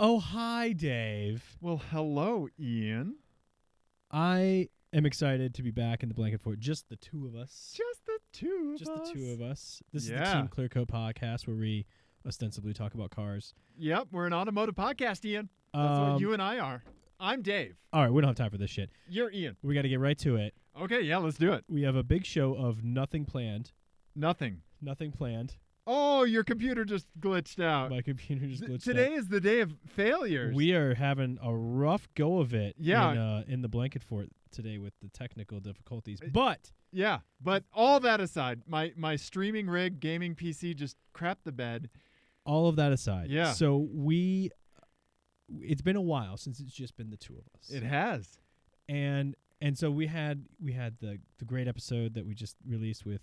Oh, hi, Dave. Well, hello, Ian. I am excited to be back in the blanket fort. Just the two of us. Just the two of Just us. the two of us. This is the Yeah. TeamClearCoat podcast where we ostensibly talk about cars. Yep, we're an automotive podcast, Ian. That's what you and I are. I'm Dave. All right, we don't have time for this shit. You're Ian. We got to get right to it. Okay, yeah, let's do it. We have a big show of nothing planned. Nothing. Nothing planned. Oh, your computer just glitched out. My computer just glitched Today out. is the day of failures. We are having a rough go of it Yeah. in the blanket fort today with the technical difficulties. But Yeah, but all that aside, my streaming rig gaming PC just crapped the bed. all of that aside, Yeah. so it's been a while since it's just been the two of us. It has. And so we had the great episode that we just released with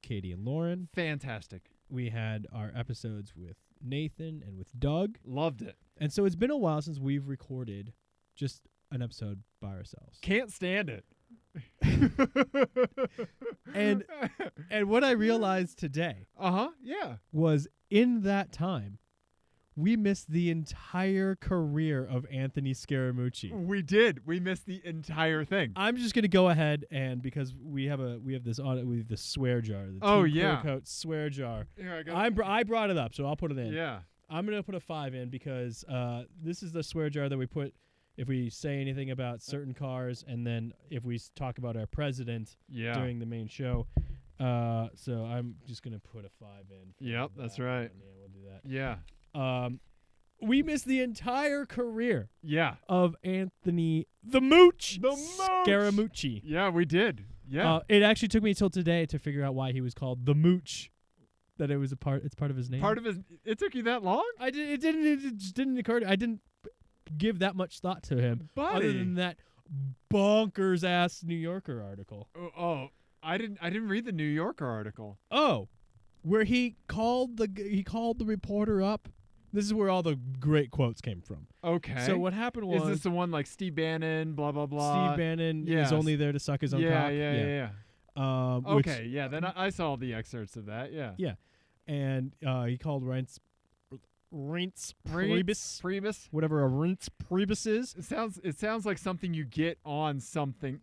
Katie and Lauren. Fantastic. We had our episodes with Nathan and with Doug. Loved it. And so it's been a while since we've recorded just an episode by ourselves. Can't stand it. And what I realized today yeah. was in that time, we missed the entire career of Anthony Scaramucci. We did. We missed the entire thing. I'm just gonna go ahead and because we have this audit, we have this swear jar. The Oh, Team yeah. Clearcoat swear jar. Here I brought it up, so I'll put it in. Yeah. I'm gonna put a 5 in because this is the swear jar that we put if we say anything about certain cars, and then if we talk about our president Yeah. during the main show. So I'm just gonna put a 5 in. for Yep, that's that right. one. Yeah, we'll do that. Yeah. We missed the entire career Yeah. of Anthony the Mooch The Mooch! Scaramucci. Yeah, we did. Yeah. It actually took me till today to figure out why he was called the Mooch. That it's part of his name. Part of his. It took you that long, It just didn't occur to, I didn't give that much thought to him buddy. other than that bonkers ass New Yorker article. I didn't read the New Yorker article. Oh, where he called the reporter up. This is where all the great quotes came from. Okay. So what happened was Is this the one like Steve Bannon? Blah blah blah. Steve Bannon yes. is only there to suck his own cock. Yeah. Which- Okay. Yeah. Then I saw the excerpts of that. Yeah. Yeah. And he called Reince Preibus, whatever a Reince Preibus is. It sounds like something you get on something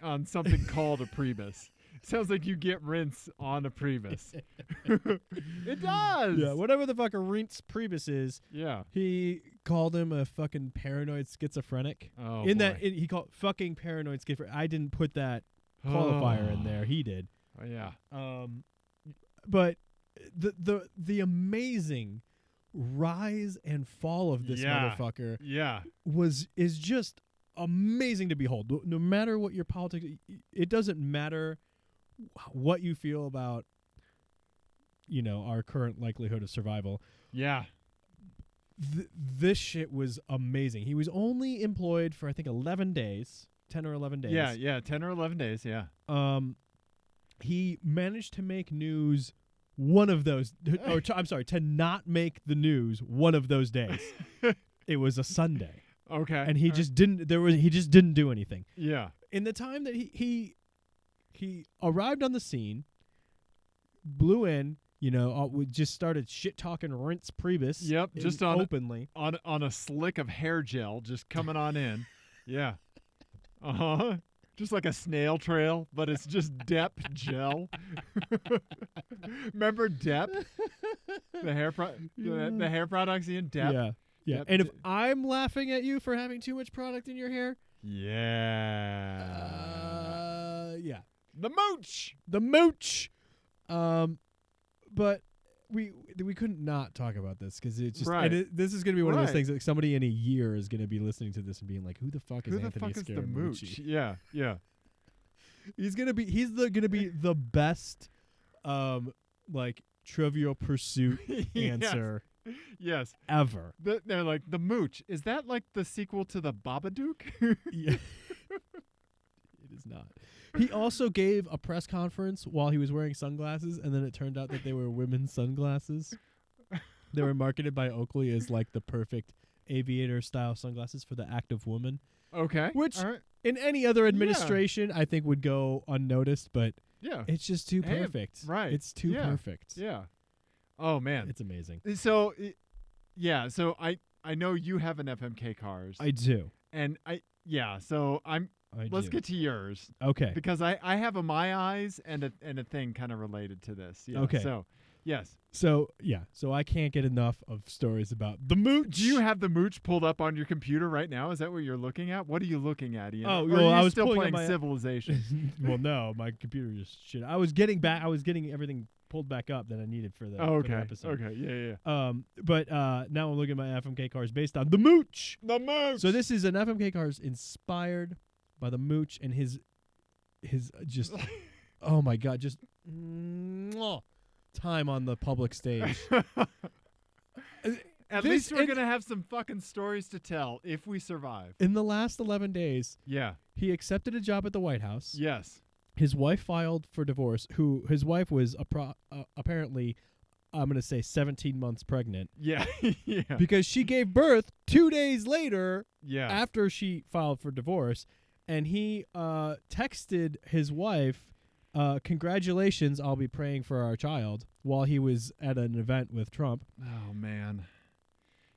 called a Preibus. Sounds like you get rinse on a Preibus. It does. Yeah, whatever the fuck a Reince Preibus is. Yeah. He called him a fucking paranoid schizophrenic. Oh. He called fucking paranoid schizophrenic. I didn't put that qualifier in there. He did. Oh, yeah. But the amazing rise and fall of this motherfucker Yeah. is just amazing to behold. No matter what your politics, it doesn't matter what you feel about, our current likelihood of survival. Yeah. This shit was amazing. He was only employed for I think 11 days, 10 or 11 days. Yeah. 10 or 11 days. Yeah. He managed to make news one of those, to not make the news one of those days. It was a Sunday. Okay. And he just didn't do anything. Yeah. In the time that he arrived on the scene, blew in, we just started shit talking Reince Preibus. Yep, just openly on a slick of hair gel just coming on in. Yeah. Just like a snail trail, but it's just Depp gel. Remember Depp? The hair products in Depp. Yeah. Yep. And if I'm laughing at you for having too much product in your hair, yeah. The Mooch. But we couldn't not talk about this because it's just Right. this is going to be one of those Right. things that somebody in a year is going to be listening to this and being like, who the fuck is Who the Anthony fuck is the Scaramucci? Mooch? Yeah. He's gonna be the best Trivial Pursuit answer Yes. ever. They're like, the Mooch. Is that like the sequel to the Babadook? Yeah. It is not. He also gave a press conference while he was wearing sunglasses, and then it turned out that they were women's sunglasses. They were marketed by Oakley as like the perfect aviator style sunglasses for the active woman. Okay. Which All right. in any other administration I think would go unnoticed, but Yeah. it's just too perfect. Right. It's too perfect. Yeah. Oh man. It's amazing. So, yeah. So I I know you have an FMK cars. I do. And so let's get to yours. Okay. Because I have a My Eyes and a thing kind of related to this. Yeah, okay. So, yes. So I can't get enough of stories about the Mooch. Do you have the Mooch pulled up on your computer right now? Is that what you're looking at? What are you looking at, Ian? Oh, or well, are you I was still pulling up playing my Civilization. Well, no, my computer just shit. I was getting everything pulled back up that I needed for the, for the episode. Okay. Yeah. But now I'm looking at my FMK cars based on the Mooch. The Mooch. So this is an FMK cars inspired by the Mooch and his just oh my god, just time on the public stage. At least we're gonna have some fucking stories to tell if we survive. In the last 11 days, Yeah. he accepted a job at the White House. Yes. His wife filed for divorce. His wife was apparently, I'm going to say 17 months pregnant. Yeah. Yeah. Because she gave birth 2 days later Yeah. after she filed for divorce. And he texted his wife, congratulations, I'll be praying for our child, while he was at an event with Trump. Oh, man.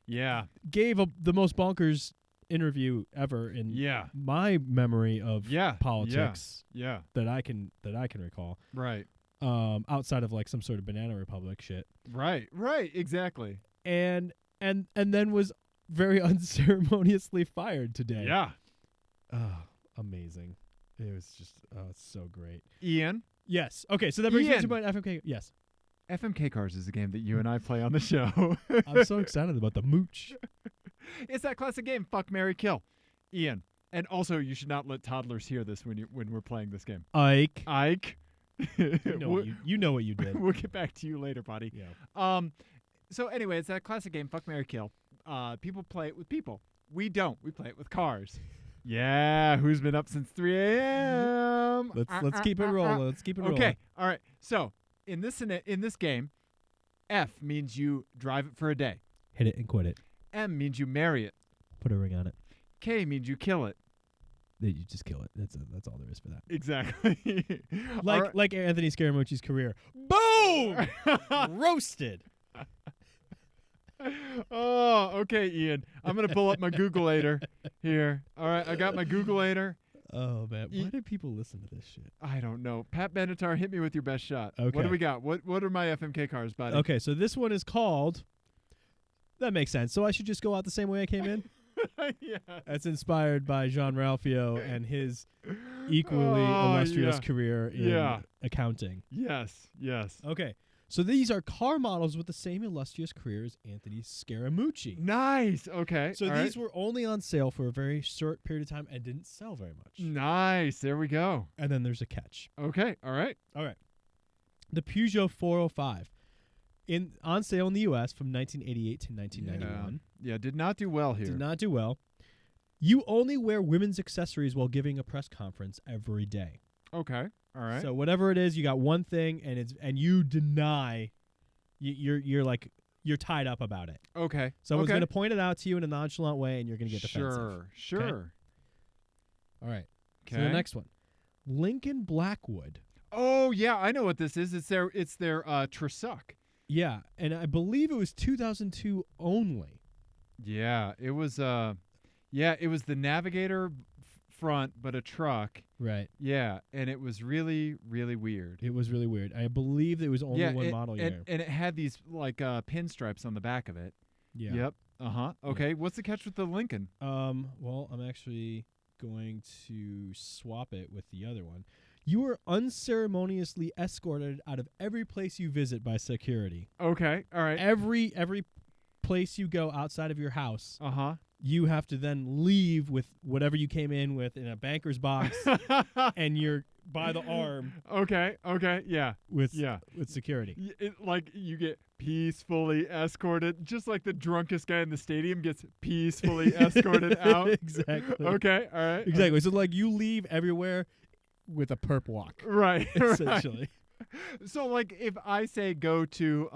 Yeah. Gave the most bonkers interview ever in my memory of politics that I can recall. Right. Outside of like some sort of Banana Republic shit. Right. Exactly. And then was very unceremoniously fired today. Yeah. Oh, amazing. It was just it's so great. Ian? Yes. Okay, so that brings me to my FMK. Yes. FMK Cars is a game that you and I play on the show. I'm so excited about the Mooch. It's that classic game, Fuck, Marry, Kill. Ian. And also, you should not let toddlers hear this when we're playing this game. Ike. You know what you did. We'll get back to you later, buddy. Yeah. So anyway, it's that classic game, Fuck, Marry, Kill. People play it with people. We don't. We play it with cars. Yeah. Who's been up since 3 a.m.? Let's keep it rolling. Let's keep it rolling. Okay. All right. So in this game, F means you drive it for a day. Hit it and quit it. M means you marry it. Put a ring on it. K means you kill it. You just kill it. That's all there is for that. Exactly. Like Anthony Scaramucci's career. Boom! Roasted. Oh, okay, Ian. I'm going to pull up my Googleator here. All right, I got my Googleator. Oh, man. Why do people listen to this shit? I don't know. Pat Benatar, hit me with your best shot. Okay. What do we got? What are my FMK cars, buddy? Okay, so this one is called... That makes sense. So I should just go out the same way I came in? Yeah. That's inspired by Jean Ralphio and his equally illustrious career in accounting. Yes. Okay. So these are car models with the same illustrious career as Anthony Scaramucci. Nice. Okay. So these were only on sale for a very short period of time and didn't sell very much. Nice. There we go. And then there's a catch. Okay. All right. The Peugeot 405. On sale in the U.S. from 1988 to 1991. Yeah, did not do well here. Did not do well. You only wear women's accessories while giving a press conference every day. Okay. All right. So whatever it is, you got one thing, and you deny. You're tied up about it. Okay. Someone's going to point it out to you in a nonchalant way, and you're going to get defensive. Sure. Okay? All right. Okay. So the next one, Lincoln Blackwood. Oh yeah, I know what this is. It's their Truck. Yeah, and I believe it was 2002 only. Yeah, it was. It was the Navigator front, but a truck. Right. Yeah, and it was really, really weird. It was really weird. I believe there was only one model year. And it had these like pinstripes on the back of it. Yeah. Yep. Okay. Yeah. What's the catch with the Lincoln? Well, I'm actually going to swap it with the other one. You are unceremoniously escorted out of every place you visit by security. Okay. All right. Every place you go outside of your house. You have to then leave with whatever you came in with in a banker's box, and you're by the arm. Okay. Yeah. With security. Like you get peacefully escorted, just like the drunkest guy in the stadium gets peacefully escorted out. Exactly. Okay. All right. Exactly. So like you leave everywhere with a perp walk. Right. Essentially. Right. So like if I say go to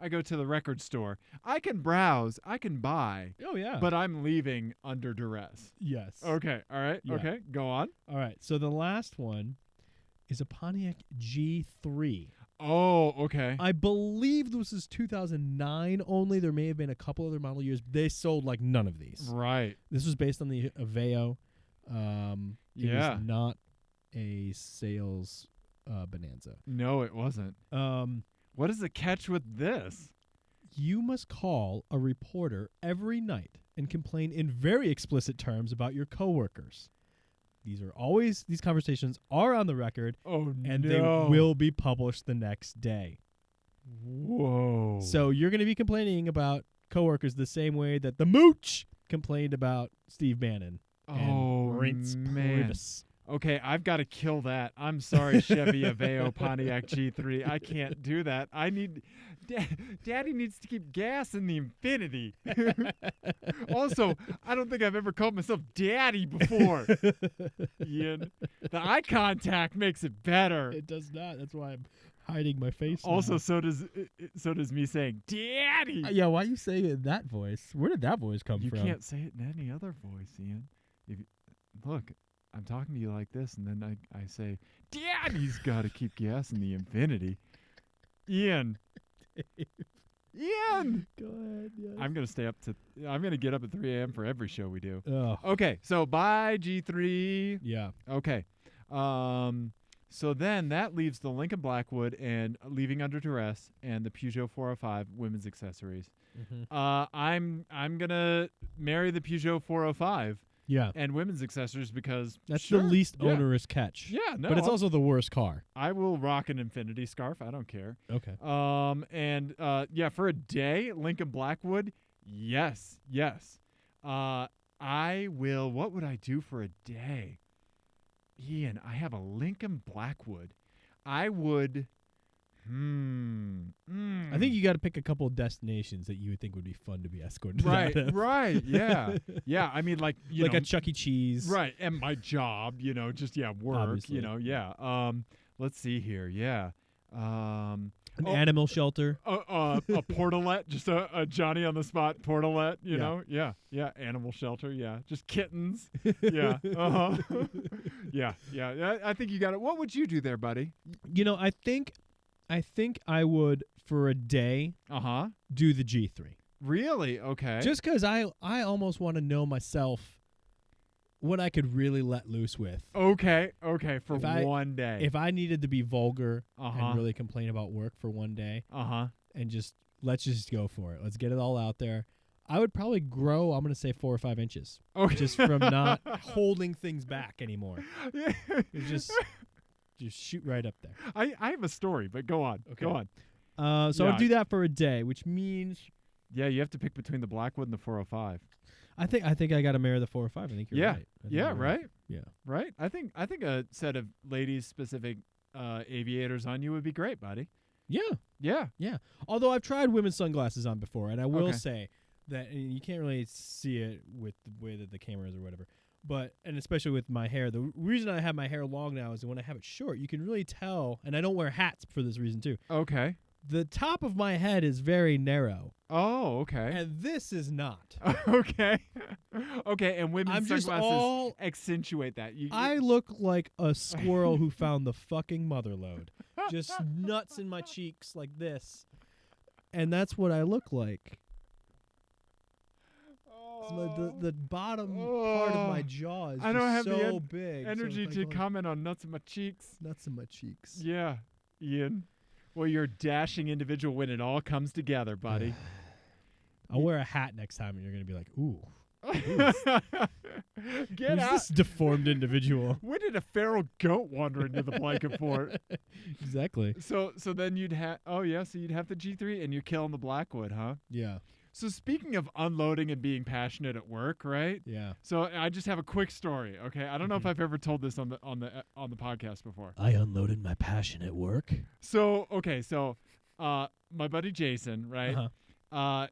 the record store, I can browse, I can buy. Oh yeah. But I'm leaving under duress. Yes. Okay. All right. Yeah. Okay. Go on. All right. So the last one is a Pontiac G3. Oh, okay. I believe this is 2009 only. There may have been a couple other model years. They sold like none of these. Right. This was based on the Aveo. It Yeah. was not a sales bonanza. No, it wasn't. What is the catch with this? You must call a reporter every night and complain in very explicit terms about your coworkers. These conversations are on the record, Oh, and no. they will be published the next day. Whoa. So you're going to be complaining about coworkers the same way that the Mooch complained about Steve Bannon and Reince man. Preibus. Okay, I've got to kill that. I'm sorry, Chevy Aveo Pontiac G3. I can't do that. I need... Daddy needs to keep gas in the infinity. Also, I don't think I've ever called myself Daddy before. Ian, the eye contact makes it better. It does not. That's why I'm hiding my face. Also, now. so does me saying Daddy. Yeah, why are you saying it in that voice? Where did that voice come You from? can't say it in any other voice, Ian. Look, I'm talking to you like this, and then I say, Daddy's got to keep gas in the infinity. Ian. Ian! Go ahead, yes. I'm going to get up at 3 a.m. for every show we do. Oh. Okay, so bye, G3. Yeah. Okay. So then that leaves the Lincoln Blackwood and Leaving Under Duress and the Peugeot 405 women's accessories. Mm-hmm. I'm going to marry the Peugeot 405 Yeah. and women's accessories because That's sure, the least yeah. onerous catch. Yeah, no. But it's also the worst car. I will rock an infinity scarf. I don't care. Okay. For a day, Lincoln Blackwood, yes. I will. What would I do for a day? Ian, I have a Lincoln Blackwood. I would. I think you got to pick a couple of destinations that you would think would be fun to be escorted out of. Right, yeah. Yeah, I mean, like, a Chuck E. Cheese. Right, and my job, work, Obviously. yeah. Let's see here, yeah. An animal shelter. A portalette, just a Johnny on the spot portalette, you Yeah. know? Yeah, animal shelter, yeah. Just kittens. Yeah. Uh-huh. Yeah. I think you got it. What would you do there, buddy? I think I would, for a day, Uh-huh. do the G3. Really? Okay. Just because I almost want to know myself what I could really let loose with. Okay, for one day. If I needed to be vulgar Uh-huh. and really complain about work for one day, Uh-huh. and let's just go for it. Let's get it all out there. I would probably grow, I'm going to say 4 or 5 inches. Okay. Just from not holding things back anymore. Yeah. It just shoot right up there. I have a story, but go on. Okay. Go on. So Yeah. I'll do that for a day, which means Yeah, you have to pick between the Blackwood and the 405. I think I got to marry the 4 or 5. I think you're Yeah. right. I think Yeah, you're right? Yeah. Right? I think a set of ladies specific aviators on you would be great, buddy. Yeah. Yeah. Although I've tried women's sunglasses on before, and I will Okay. say that and you can't really see it with the way that the camera is or whatever. And especially with my hair, the reason I have my hair long now is that when I have it short, you can really tell, and I don't wear hats for this reason too. Okay. The top of my head is very narrow, Oh, okay. and this is not. Okay. Okay, and women's I'm just sunglasses accentuate that. I look like a squirrel who found the fucking mother lode. Just nuts in my cheeks like this. And that's what I look like. So the bottom part of my jaw is I don't have so the big. energy so if I to go comment on nuts in my cheeks. nuts in my cheeks. Yeah, Ian. Well, you're a dashing individual when it all comes together, buddy. I'll wear a hat next time, and you're gonna be like, "Ooh, Get who's out. this deformed individual?" When did a feral goat wander into the blanket fort? Exactly. So then you'd have so you'd have the G3 and you're killing the Blackwood, huh? Yeah. So speaking of unloading and being passionate at work, right? Yeah. So I just have a quick story, okay? I don't know if Mhm. I've ever told this on the podcast before. I unloaded my passion at work. So my buddy Jason, right? Uh-huh.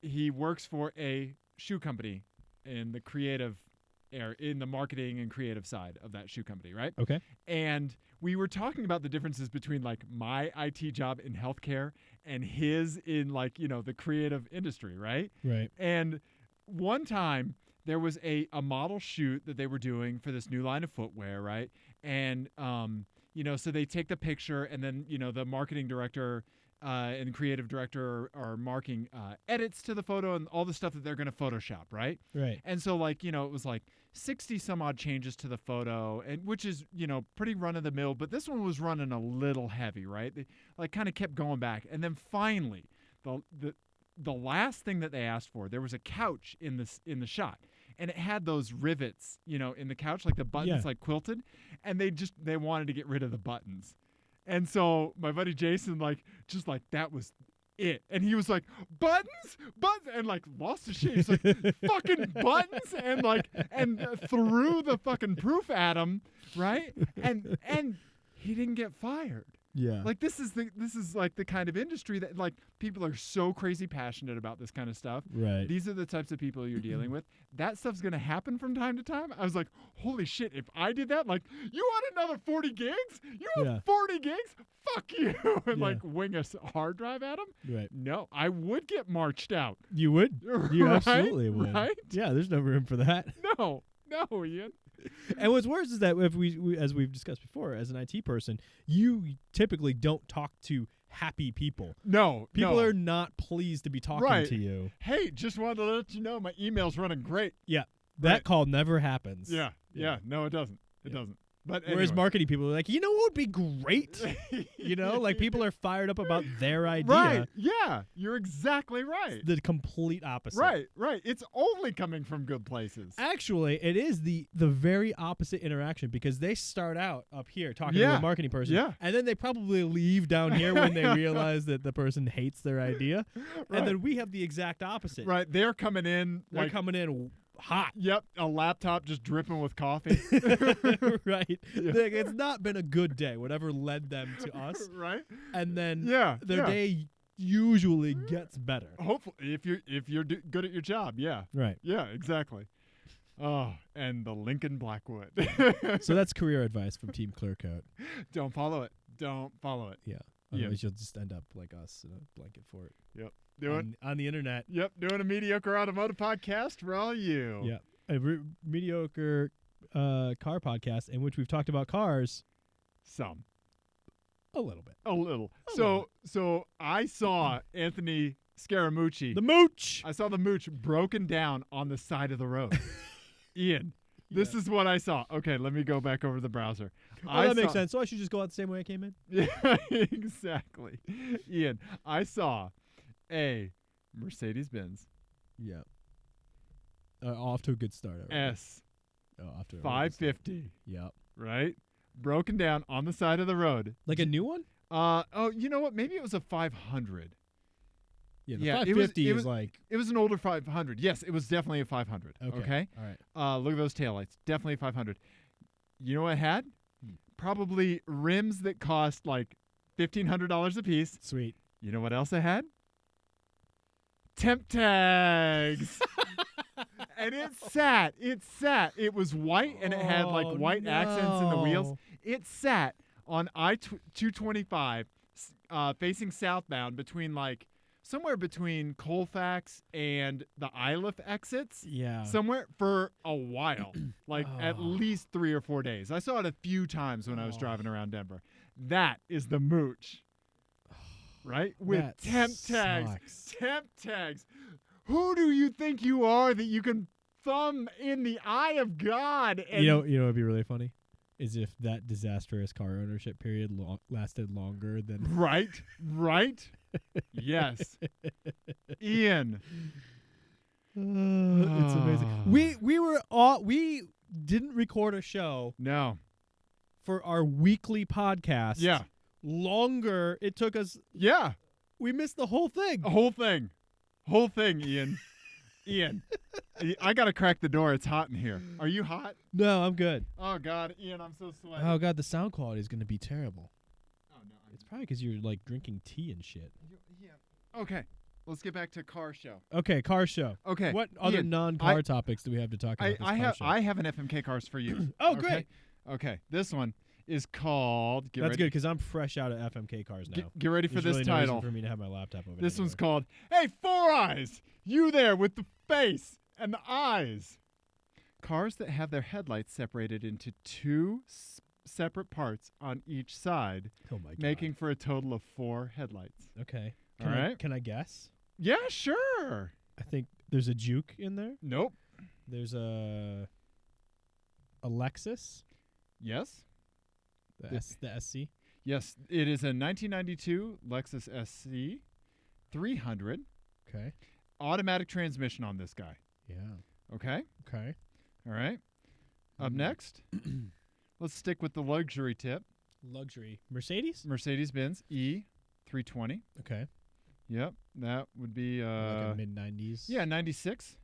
He works for a shoe company in the marketing and creative side of that shoe company, right? Okay. And we were talking about the differences between like my IT job in healthcare and his in like, the creative industry, right? Right. And one time there was a model shoot that they were doing for this new line of footwear, right? And so they take the picture and then, the marketing director and creative director are marking edits to the photo and all the stuff that they're going to Photoshop, right? Right. And so, like, it was like 60 some odd changes to the photo, and which is, pretty run of the mill, but this one was running a little heavy, right? They like kind of kept going back. And then finally, the last thing that they asked for, there was a couch in the shot. And it had those rivets, in the couch, like the buttons like quilted, and they wanted to get rid of the buttons. And so my buddy Jason, that was it. And he was like, buttons, and like lost his shit. He's like, fucking buttons, and threw the fucking proof at him, right? And he didn't get fired. Yeah. Like this is like the kind of industry that like people are so crazy passionate about this kind of stuff. Right. These are the types of people you're dealing with. That stuff's going to happen from time to time. I was like, holy shit, if I did that, like, you want another 40 gigs? You want 40 gigs? Fuck you. And like wing a hard drive at them? Right. No, I would get marched out. You would? You Right? absolutely would. Right? Yeah, there's no room for that. No, Ian. And what's worse is that if we as we've discussed before, as an IT person, you typically don't talk to happy people. No. People are not pleased to be talking to you. Hey, just wanted to let you know my email's running great. Yeah. That call never happens. Yeah. No, it doesn't. It doesn't. But whereas anyway. marketing people are like, what would be great? Like people are fired up about their idea. Right. Yeah. You're exactly right. It's the complete opposite. Right. It's only coming from good places. Actually, it is the very opposite interaction because they start out up here talking to a marketing person. Yeah. And then they probably leave down here when they realize that the person hates their idea. Right. And then we have the exact opposite. Right. They're coming in. They're coming in hot. Yep. A laptop just dripping with coffee. Right. Yeah. Like, it's not been a good day, whatever led them to us. Right. And then their day usually gets better. Hopefully, if you're good at your job. Yeah. Right. Yeah, exactly. Oh, and the Lincoln Blackwood. So that's career advice from Team ClearCoat. Don't follow it. Yeah. Otherwise you'll just end up like us in a blanket fort. Yep. On the internet. Yep. Doing a mediocre automotive podcast for all you. Yeah. A mediocre car podcast in which we've talked about cars. Some. A little bit. A little. A little. So I saw Anthony Scaramucci. The Mooch. I saw the Mooch broken down on the side of the road. Ian, this is what I saw. Okay, let me go back over the browser. That makes sense. So I should just go out the same way I came in? Yeah, exactly. Ian, I saw a Mercedes-Benz. Yeah. Off to a good start. S. Off to a 550. Yep. Right? Broken down on the side of the road. Like a new one? You know what? Maybe it was a 500. Yeah, the 550 is like... It was an older 500. Yes, it was definitely a 500. Okay? All right. Look at those taillights. Definitely a 500. You know what it had? Probably rims that cost like $1,500 a piece. Sweet. You know what else it had? Temp tags. And it sat. It was white and it had like white accents in the wheels. It sat on I-225 facing southbound between like somewhere between Colfax and the Iliff exits. Yeah. Somewhere for a while. Like at least 3 or 4 days. I saw it a few times when I was driving around Denver. That is the Mooch. Right? With temp tags. Temp tags. Who do you think you are that you can thumb in the eye of God? And you know what would be really funny? Is if that disastrous car ownership period lasted longer than... Right? Yes. Ian. It's amazing. We didn't record a show. No. For our weekly podcast. Yeah. Longer. It took us... Yeah. We missed the whole thing. Whole thing, Ian. Ian, I got to crack the door. It's hot in here. Are you hot? No, I'm good. Oh, God. Ian, I'm so sweaty. Oh, God. The sound quality is going to be terrible. Oh, no. It's probably because you're, like, drinking tea and shit. Yeah. Okay. Let's get back to car show. Okay, car show. Okay. What other non-car topics do we have to talk about I have an FMK cars for you. Oh, great. Okay. This one is called... That's good because I'm fresh out of FMK cars now. Get ready for this really title. No reason for me to have my laptop over This one's called, Hey, Four Eyes! You there with the face and the eyes. Cars that have their headlights separated into two separate parts on each side, Oh my god. making for a total of 4 headlights. Okay. All right. Can I guess? Yeah, sure. I think there's a Juke in there. Nope. There's a Lexus. Yes. The SC. Yes, it is a 1992 Lexus SC 300 Okay. automatic transmission on this guy. Yeah. Okay? Okay. All right. Up next, let's stick with the luxury tip. Luxury. Mercedes? Mercedes-Benz E320. Okay. Yep, that would be Like a mid-90s. yeah, 96.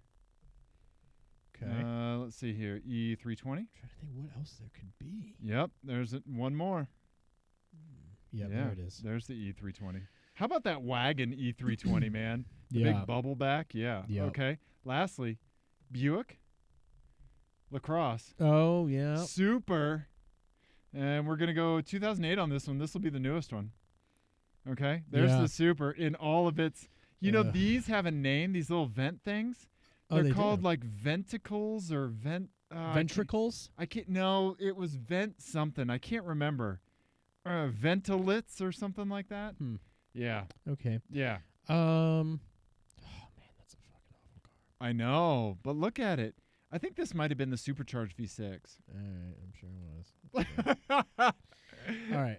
Okay. Let's see here, E320. trying to think what else there could be. Yep, there's one more. Yeah, Yeah, there it is. There's the E320. How about that wagon E320, man? The Yeah. big bubble back? Yeah. Yep. Okay. Lastly, Buick LaCrosse. Oh, yeah. Super. And we're going to go 2008 on this one. This will be the newest one. Okay. There's Yeah. the Super in all of its. You know, Ugh. these have a name, these little vent things. Oh, They're they called do. like ventricles or Ventricles? I can't. No, it was vent something. I can't remember. Ventolits or something like that. Hmm. Yeah. Okay. Yeah. Oh man, that's a fucking awful car. I know, but look at it. I think this might have been the supercharged V6. All right, I'm sure it was. All right.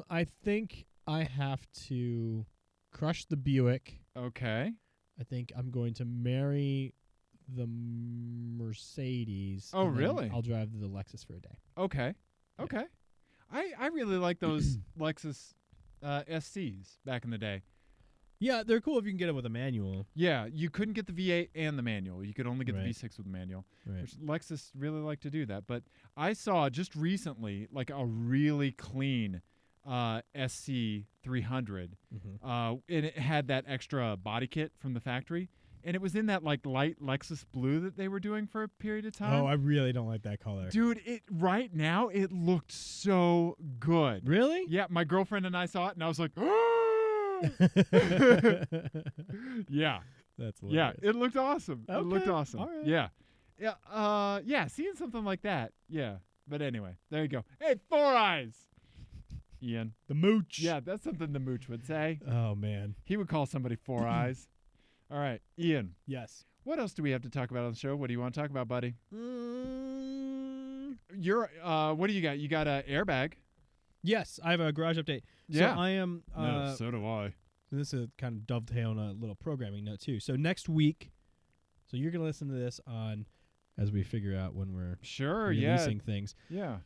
I think I have to crush the Buick. Okay. I think I'm going to marry the Mercedes. Oh, and then really? I'll drive the Lexus for a day. Okay. Yeah. Okay. I really like those Lexus SCs back in the day. Yeah, they're cool if you can get it with a manual. Yeah, you couldn't get the V8 and the manual. You could only get Right. the V6 with the manual, Right. which Lexus really like to do that. But I saw just recently like a really clean SC 300, Mm-hmm. and it had that extra body kit from the factory, and it was in that like light Lexus blue that they were doing for a period of time. Oh, I really don't like that color. Dude, right now it looked so good. Really? Yeah, my girlfriend and I saw it, and I was like, yeah, That's yeah, hilarious. it looked awesome. It looked Okay, awesome. all right. Yeah, yeah, yeah. Seeing something like that, yeah. But anyway, there you go. Hey, Four Eyes, Ian. The Mooch. Yeah, that's something the Mooch would say. Oh man. He would call somebody Four Eyes. All right, Ian. Yes. What else do we have to talk about on the show? What do you want to talk about, buddy? Mm, You're what do you got? You got a airbag. yes, I have a garage update. Yeah. So I am. So do I. This is kind of dovetail on a little programming note too. So next week, so you're gonna listen to this on as we figure out when we're Sure. releasing things. Yeah.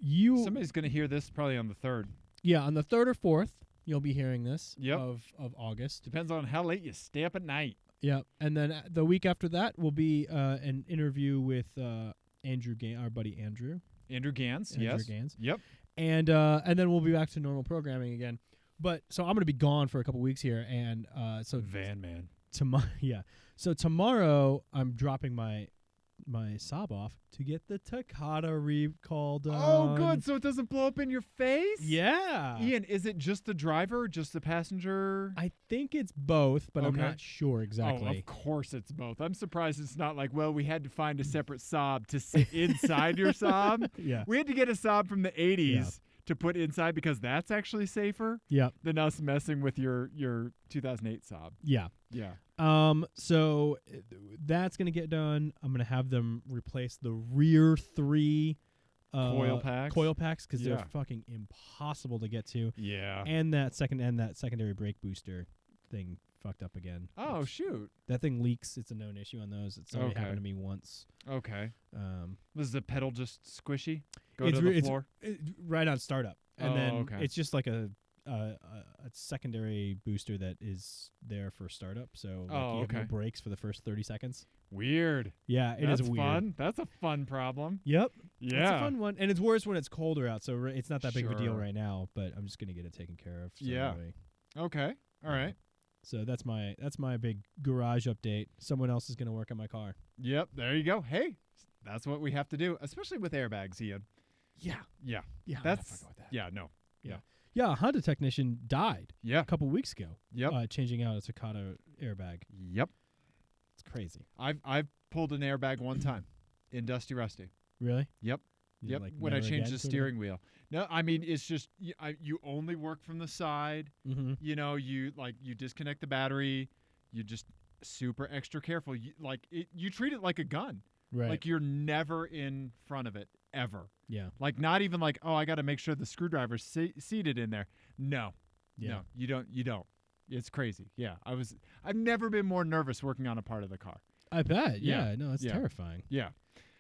You Somebody's gonna hear this probably on the 3rd. yeah, on the 3rd or 4th, you'll be hearing this Yep. of August. Depends on how late you stay up at night. Yeah, and then the week after that will be an interview with Andrew, our buddy Andrew. Andrew Gans. Andrew Yes. Gans. Yep. And then we'll be back to normal programming again. But so I'm gonna be gone for a couple weeks here, and so Van Man. tomorrow, yeah. So tomorrow I'm dropping my Saab off to get the Takata recall done. Oh, good. So it doesn't blow up in your face. Yeah. Ian, is it just the driver, or just the passenger? I think it's both, but I'm Okay. not sure exactly. Oh, of course it's both. I'm surprised it's not like, well, we had to find a separate Saab to sit inside your Saab. Yeah. We had to get a Saab from the 80s to put inside because that's actually safer Yeah. than us messing with your 2008 Saab. Yeah. Yeah. So that's gonna get done. I'm gonna have them replace the rear 3 Coil packs? because Yeah. they're fucking impossible to get to, Yeah. and that secondary brake booster thing fucked up again. Oh, Which- shoot. that thing leaks. It's a known issue on those. It's only Okay. happened to me once. Okay. Um, Was the pedal just squishy? Go It's to the re- it's- floor? right on startup, and Oh, then okay. it's just like a secondary booster that is there for startup. So like Oh, you have no okay. brakes for the first 30 seconds. Weird. Yeah, it is That's weird. fun. That's a fun problem. Yep. Yeah. It's a fun one, and it's worse when it's colder out, so it's not that big of a deal Sure. right now. But I'm just gonna get it taken care of. So Yeah. anyway. Okay. All right. So that's my big garage update. Someone else is gonna work on my car. Yep. There you go. Hey, that's what we have to do, especially with airbags, Ian. Yeah. Yeah. Yeah. I'm not That's fucking with that. yeah. No. Yeah. A Honda technician died Yeah. a couple weeks ago. Yep. Changing out a Takata airbag. Yep. It's crazy. I've pulled an airbag one time in Dusty Rusty. Really? Yep. You Yep. like, When I never changed again the sort of steering wheel. No, I mean it's just you only work from the side. thing? Mhm. You know, you disconnect the battery. You just super extra careful. You treat it like a gun. Right. Like you're never in front of it ever. Yeah. Like not even like, oh, I got to make sure the screwdriver's seated in there. No. Yeah. No, you don't. It's crazy. Yeah. I've never been more nervous working on a part of the car. I bet. Yeah. Yeah. No, it's Yeah. terrifying. Yeah.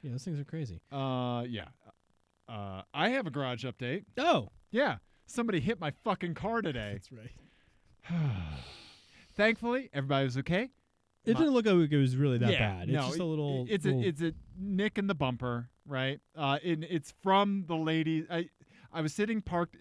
Yeah, those things are crazy. Yeah. I have a garage update. Oh, Yeah. Somebody hit my fucking car today. that's right. Thankfully, everybody was okay. It didn't look like it was really that Yeah, bad. It's no, just a little. It's a nick in the bumper, right? It's from the lady. I was sitting stopped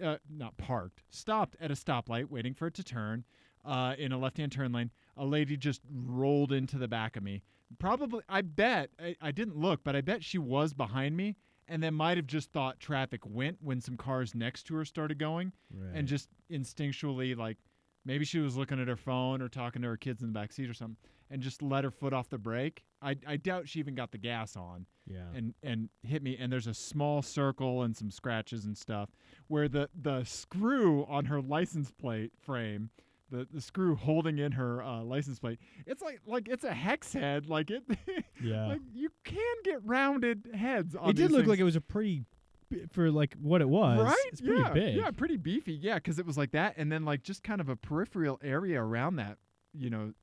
at a stoplight waiting for it to turn, in a left-hand turn lane. A lady just rolled into the back of me. Probably, I bet I didn't look, but I bet she was behind me, and then might have just thought traffic went when some cars next to her started going, Right. and just instinctually like. Maybe she was looking at her phone or talking to her kids in the back seat or something, and just let her foot off the brake. I doubt she even got the gas on, Yeah. and hit me. And there's a small circle and some scratches and stuff where the screw on her license plate frame, the screw holding in her license plate, it's like it's a hex head. Like it, Yeah. like you can get rounded heads on It did these look things. like it was a pretty, for like what it was. Right? It's pretty yeah. big. Yeah, pretty beefy. Yeah, because it was like that, and then like just kind of a peripheral area around that. You know,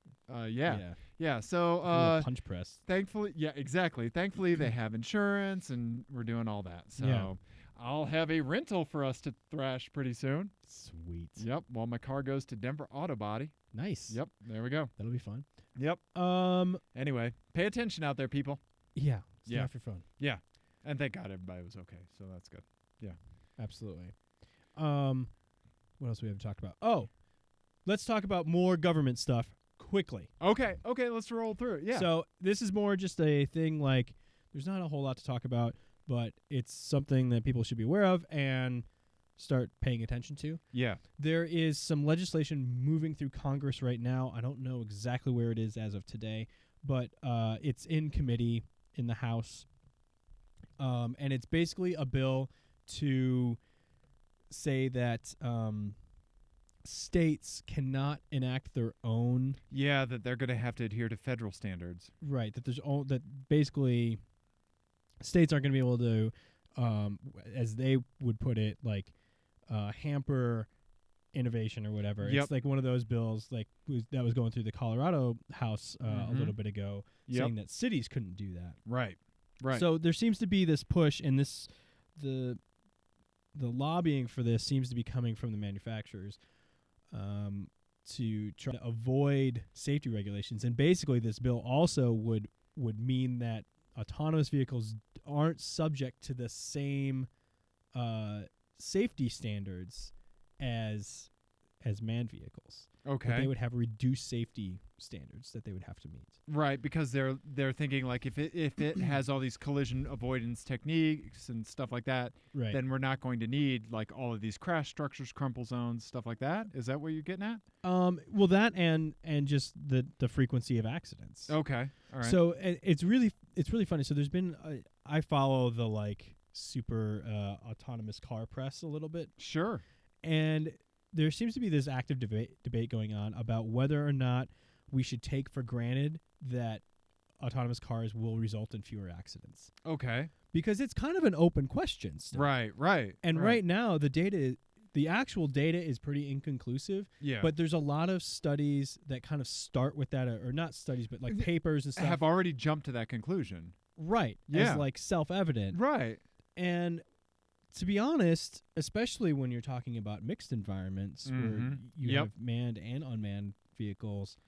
yeah. So Like a little punch press. thankfully, yeah, exactly. Thankfully, they have insurance, and we're doing all that. So Yeah. I'll have a rental for us to thrash pretty soon. Sweet. Yep. While my car goes to Denver Auto Body. Nice. Yep. There we go. That'll be fun. Yep. Anyway, pay attention out there, people. Yeah. Stay Yeah. off your phone. Yeah. And thank God everybody was okay. So that's good. Absolutely. What else we haven't talked about? Oh, let's talk about more government stuff quickly. Okay. Let's roll through it. Yeah. So this is more just a thing like there's not a whole lot to talk about, but it's something that people should be aware of and start paying attention to. yeah. There is some legislation moving through Congress right now. I don't know exactly where it is as of today, but it's in committee in the House. And it's basically a bill to say that states cannot enact their own Yeah, that they're going to have to adhere to federal standards. right. That that basically states aren't going to be able to, as they would put it, like hamper innovation or whatever. Yep. It's like one of those bills like that was going through the Colorado House a Mhm. little bit ago, Yep. saying that cities couldn't do that. Right. So there seems to be this push, and the lobbying for this seems to be coming from the manufacturers to try to avoid safety regulations. And basically, this bill also would mean that autonomous vehicles aren't subject to the same safety standards as manned vehicles. But Okay. they would have reduced safety standards that they would have to meet. Right, because they're thinking like if it has all these collision avoidance techniques and stuff like that, Right. then we're not going to need like all of these crash structures, crumple zones, stuff like that. Is that what you're getting at? Well, that and just the frequency of accidents. Okay. All right. So it's really funny. So there's been I follow the like super autonomous car press a little bit, sure. and there seems to be this active debate going on about whether or not we should take for granted that autonomous cars will result in fewer accidents, Okay. because it's kind of an open question still. Right. And right now the actual data is pretty inconclusive. Yeah. But there's a lot of studies that kind of start with that, or not studies, but like papers and stuff. have already jumped to that conclusion. Right. Yeah. As like self-evident. Right. And to be honest, especially when you're talking about mixed environments where Mhm. you Yep. have manned and unmanned vehicles,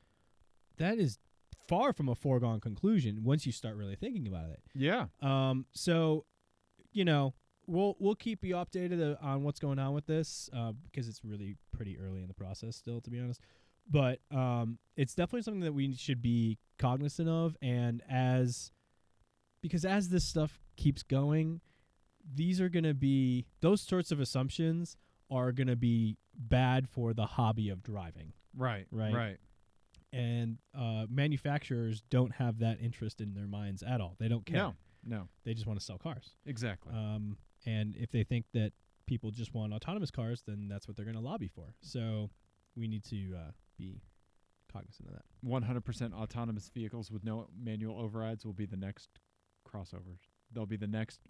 that is far from a foregone conclusion once you start really thinking about it. Yeah. So, we'll keep you updated on what's going on with this because it's really pretty early in the process still, to be honest. But it's definitely something that we should be cognizant of, and because as this stuff keeps going, those sorts of assumptions are going to be bad for the hobby of driving. Right. Right. Right. And manufacturers don't have that interest in their minds at all. They don't care. No. They just want to sell cars. Exactly. And if they think that people just want autonomous cars, then that's what they're going to lobby for. So we need to be cognizant of that. 100% autonomous vehicles with no manual overrides will be the next crossovers. They'll be the next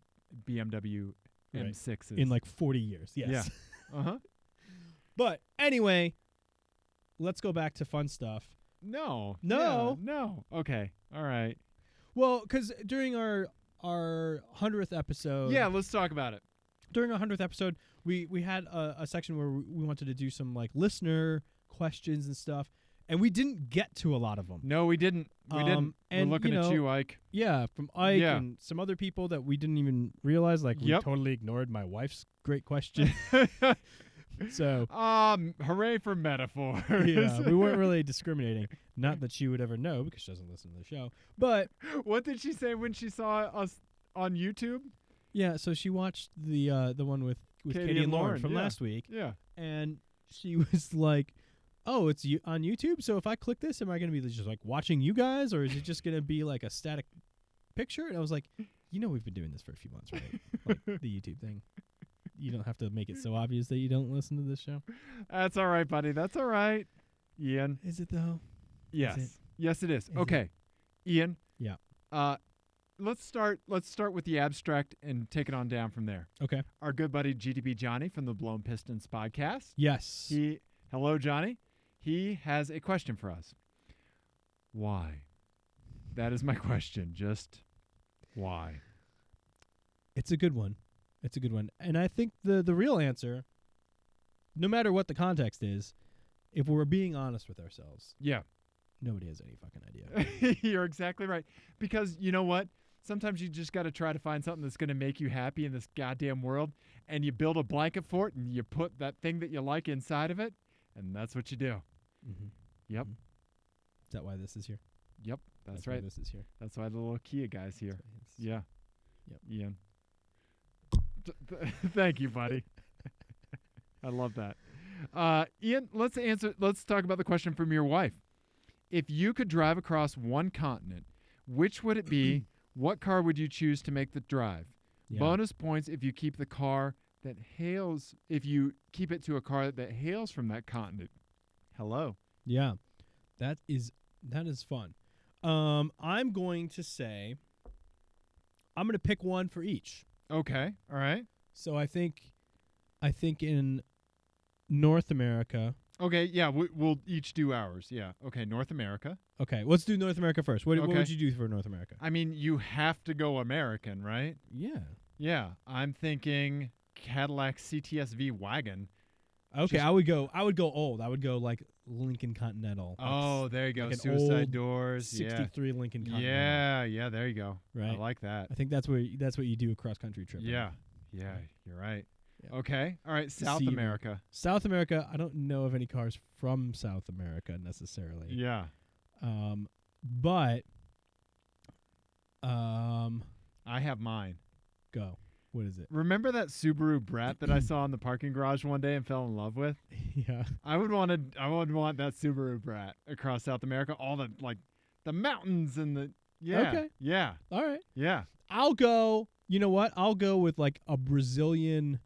BMW Right. M6s. In like 40 years, yes. Yeah. Uh-huh. But anyway, let's go back to fun stuff. No. No. Yeah, no. Okay. All right. Well, because during our 100th episode... Yeah, let's talk about it. During our 100th episode, we had a section where we wanted to do some like listener questions and stuff, and we didn't get to a lot of them. No, we didn't. We didn't. And, We're looking at you, Ike. Yeah, from Ike Yeah. and some other people that we didn't even realize. Like, we Yep. totally ignored my wife's great question. So, Hooray for metaphors. yeah, we weren't really discriminating. Not that she would ever know because she doesn't listen to the show. But, What did she say when she saw us on YouTube? yeah, so she watched the one with Katie and Lauren from yeah. last week. Yeah. And she was like, oh, it's on YouTube? So if I click this, am I going to be just like watching you guys? Or is it just going to be like a static picture? And I was like, we've been doing this for a few months, right? Like the YouTube thing. You don't have to make it so obvious that you don't listen to this show. That's all right, buddy. That's all right. Ian. Is it though? Yes. it? Yes, it is. Is Okay. Ian. Yeah. Let's start with the abstract and take it on down from there. Okay. Our good buddy GDB Johnny from the Blown Pistons podcast. Yes. Hello, Johnny. He has a question for us. Why? That is my question. Just why? It's a good one. It's a good one. And I think the real answer, no matter what the context is, if we're being honest with ourselves, Yeah. nobody has any fucking idea. You're exactly right. Because you know what? Sometimes you just got to try to find something that's going to make you happy in this goddamn world, and you build a blanket for it, and you put that thing that you like inside of it, and that's what you do. Mm-hmm. Yep. Mm-hmm. Is that why this is here? Yep. That's why right. this is here. That's why the little Kia guy's here. That's why it's- Yeah. Yep. Ian. Thank you, buddy. I love that. Ian, let's talk about the question from your wife. If you could drive across one continent, which would it be? What car would you choose to make the drive? Yeah. Bonus points if you keep the car that hails, if you keep it to a car that hails from that continent. Hello. Yeah. That is fun. I'm going to say I'm going to pick one for each. Okay. All right. So I think in North America. Okay. Yeah. We'll each do ours. Yeah. Okay. North America. Okay, let's do North America first. What Okay. would you do for North America? I mean, you have to go American, right? Yeah. Yeah. I'm thinking Cadillac CTS-V wagon. Okay, Just- I would go old. I would go like Lincoln Continental. Oh, there you go. like an Suicide old doors. Yeah. 63 Lincoln Continental. Yeah. There you go. Right. I like that. I think that's what you do a cross country trip. in. Yeah. Yeah. You're right. Yeah. Okay. All right. South See, America. South America, I don't know of any cars from South America necessarily. Yeah. But I have mine. go. What is it? Remember that Subaru Brat that I saw in the parking garage one day and fell in love with? Yeah. I would want that Subaru Brat across South America. All the mountains and the Okay. Yeah. All right. Yeah. I'll go. You know what? I'll go with like a Brazilian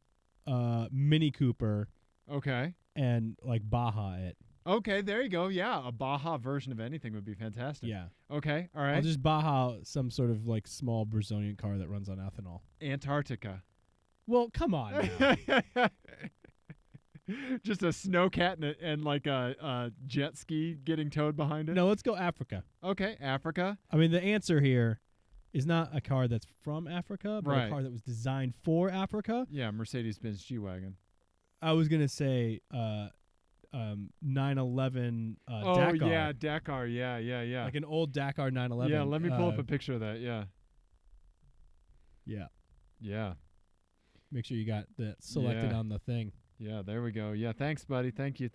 Mini Cooper Okay. and like Baja it. Okay, there you go. Yeah, a Baja version of anything would be fantastic. Yeah. Okay, all right. I'll just Baja some sort of like small Brazilian car that runs on ethanol. Antarctica. Well, come on now. Just a snowcat and like a jet ski getting towed behind it. No, let's go Africa. Okay, Africa. I mean, the answer here is not a car that's from Africa, but Right. a car that was designed for Africa. Yeah, Mercedes-Benz G-Wagon. I was gonna say 911 Oh Dakar. yeah, Dakar. Yeah. Like an old Dakar 911. Yeah, let me pull up a picture of that. Yeah. Yeah. Yeah. Make sure you got that selected Yeah. on the thing. Yeah, there we go. Yeah, thanks, buddy. Thank you.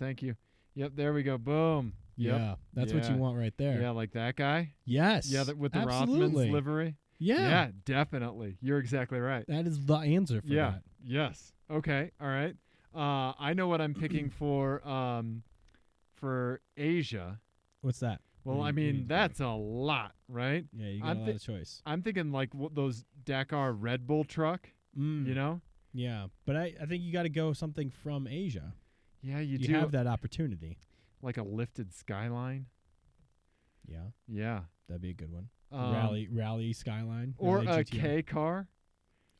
Yep, there we go. Boom. Yep. Yeah, that's what you Yeah. want right there. Yeah, like that guy. Yes. Yeah, with the absolutely. Rothmans livery. Yeah. Definitely. You're exactly right. That is the answer for Yeah. that. Yes. Okay. All right. I know what I'm picking for Asia. What's that? Well, What I do you mean, think? that's a lot, right? Yeah, you got I'm a lot of choice. I'm thinking like those Dakar Red Bull truck, you know? Yeah, but I think you got to go something from Asia. Yeah, you You do. have that opportunity. Like a lifted Skyline. Yeah, Yeah. that'd be a good one. Um, Rally Skyline. Or Rally a GTR. K car.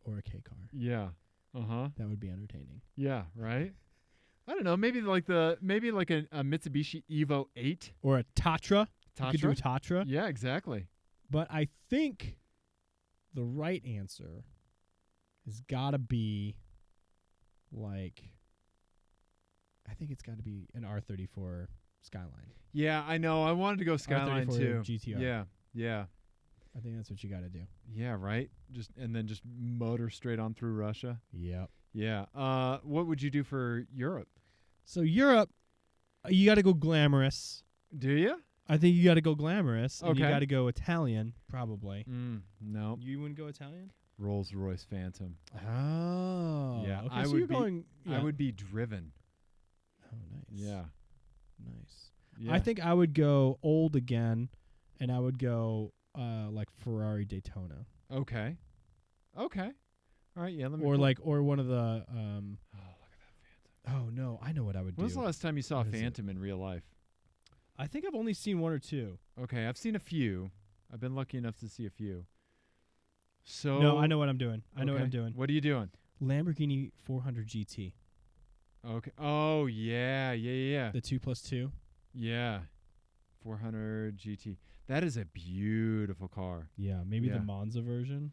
Or a K car. Yeah. Uh-huh. That would be entertaining. Yeah, right? I don't know, maybe like a Mitsubishi Evo 8. Or a Tatra. You could do a Tatra? Tatra. Yeah, exactly. But I think the right answer has got to be like, I think it's got to be an R34 Skyline. Yeah, I know. I wanted to go Skyline R34 too. GTR. Yeah. Yeah. I think that's what you got to do. Yeah, right? Just motor straight on through Russia. Yep. Yeah. What would you do for Europe? So Europe, you got to go glamorous. Do you? I think you got to go glamorous. And you Okay. got to go Italian, probably. No. You wouldn't go Italian? Rolls-Royce Phantom. Oh. Yeah, Okay, I so would you're be- going. I would be driven. Oh, nice. Yeah. Nice. Yeah. I think I would go old again, and I would go like Ferrari Daytona, Okay. Okay. All right. Yeah. Let me. or pull- or one of the. Oh, look at that Phantom. Oh no, I know what I would When was do. the last time you saw a What is it? Phantom in real life? I think I've only seen one or two. Okay, I've seen a few. I've been lucky enough to see a few. So No, I know what I'm doing. I know what okay. I'm doing. What are you doing? Lamborghini 400 GT, Okay. Oh yeah, yeah. the 2+2. Yeah. 400 GT. That is a beautiful car. Yeah, maybe Yeah. the Monza version.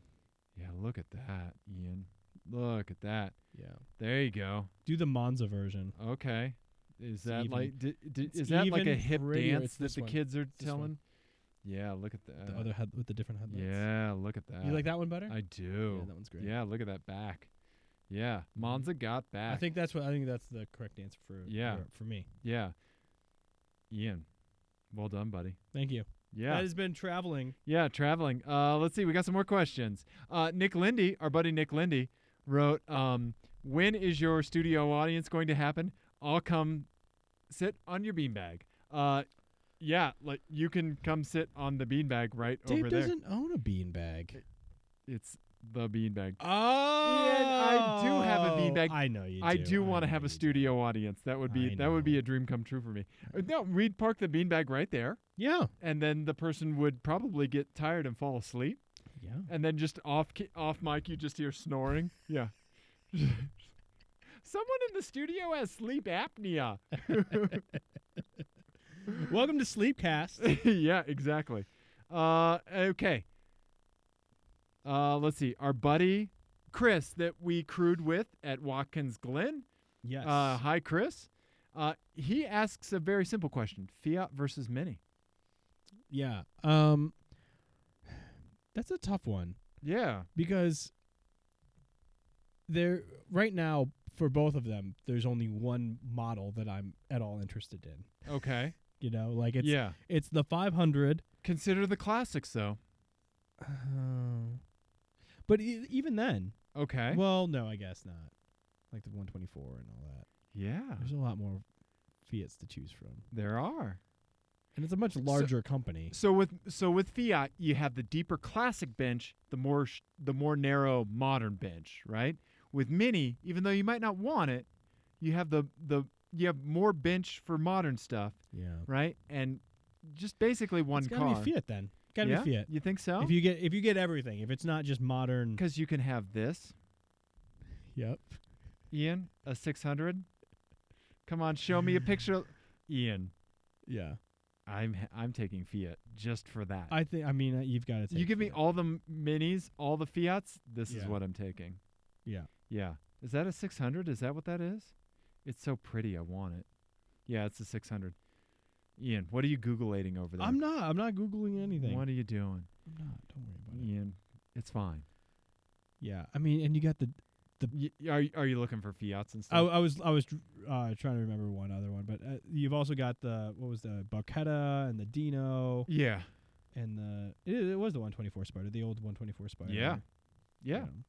Yeah, look at that, Ian. Look at that. Yeah, There you go. do the Monza version. Okay. Is that even- like it's is that like a even hip prettier. dance It's that this the one. kids are this one. telling? Yeah, look at that. The other head with the different headlights. Yeah, look at that. You like that one better? I do. Yeah, that one's great. Yeah, look at that back. Yeah, Monza got back. I think that's the correct answer for Yeah. Europe for me. Yeah. Ian, well done, buddy. Thank you. Yeah. That has been traveling. Yeah, traveling. Let's see. We got some more questions. Nick Lindy, our buddy Nick Lindy, wrote, when is your studio audience going to happen? I'll come sit on your beanbag. Yeah, like you can come sit on the beanbag right Dave over there. doesn't own a beanbag. It's the beanbag. Oh, I do have a beanbag. I know you do. I do want to know have a you do. studio audience. That would be I a know. dream come true for me. No, we'd park the beanbag right there, Yeah. and then the person would probably get tired and fall asleep, Yeah. and then just off mic you just hear snoring. Yeah. Someone in the studio has sleep apnea. Welcome to Sleepcast. Yeah, exactly. Okay. Let's see. Our buddy Chris that we crewed with at Watkins Glen. Yes. Hi, Chris. He asks a very simple question: Fiat versus Mini. Yeah. That's a tough one Yeah. because there right now for both of them, there's only one model that I'm at all interested in. Okay. You know, like it's Yeah. it's the 500. Consider the classics, though. But even then, Okay. well, no, I guess not. Like the 124 and all that. Yeah. There's a lot more Fiats to choose from, There are. and it's a much larger company. So with Fiat, you have the deeper classic bench, the more narrow modern bench, right? With Mini, even though you might not want it, you have you have more bench for modern stuff, Yeah. right? And just basically one It's car. gotta be Fiat then. Gotta Yeah? be Fiat. You think so? If you get everything, if it's not just modern. Because you can have this, Yep. Ian, a 600. Come on, show me a picture. Ian, Yeah. I'm taking Fiat just for that. I mean, you've got to take. You give me Fiat. all the Minis, all the Fiats. This is Yeah. what I'm taking. Yeah. Yeah. Is that a 600? Is that what that is? It's so pretty. I want it. Yeah, it's a 600. Ian, what are you Googling over there? I'm not googling anything. What are you doing? I'm not. Don't worry about it. Ian, it's fine. Yeah. I mean, and you got the. Are you looking for Fiats and I stuff? I was trying to remember one other one, but you've also got the what was the Barchetta and the Dino Yeah. and it was the 124 Spider, the old 124 Spider. Yeah. Yeah. Um,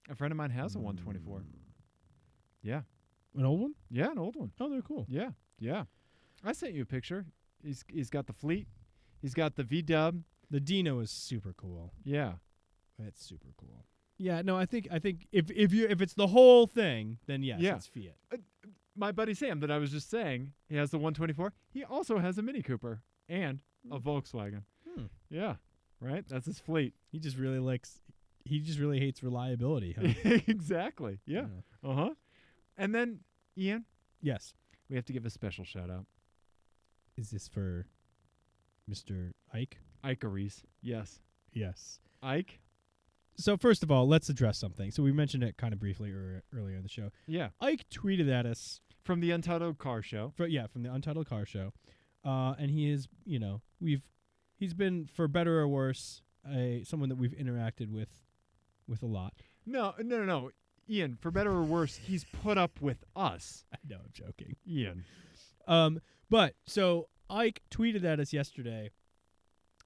A friend of mine has a 124. Yeah. An old one? Yeah, an old one. Oh, they're cool. Yeah. Yeah. I sent you a picture. He's got the fleet. He's got the V-dub. The Dino is super cool. Yeah. That's super cool. Yeah, no, I think if it's the whole thing, then yes, Yeah. it's Fiat. My buddy Sam that I was just saying, he has the 124. He also has a Mini Cooper and a Volkswagen. Yeah, right? That's his fleet. He just really hates reliability, huh? Exactly. Yeah. Uh-huh. And then, Ian, Yes. we have to give a special shout-out. Is this for Mr. Ike? Ikeries. Yes. Yes. Ike? So first of all, let's address something. So we mentioned it kind of briefly earlier in the show. Yeah. Ike tweeted at us From the Untitled Car Show. from the Untitled Car Show, and he is, he's been, for better or worse, someone that we've interacted with a lot. No. Ian, for better or worse, he's put up with us. I know, I'm joking. Ian. But so Ike tweeted at us yesterday,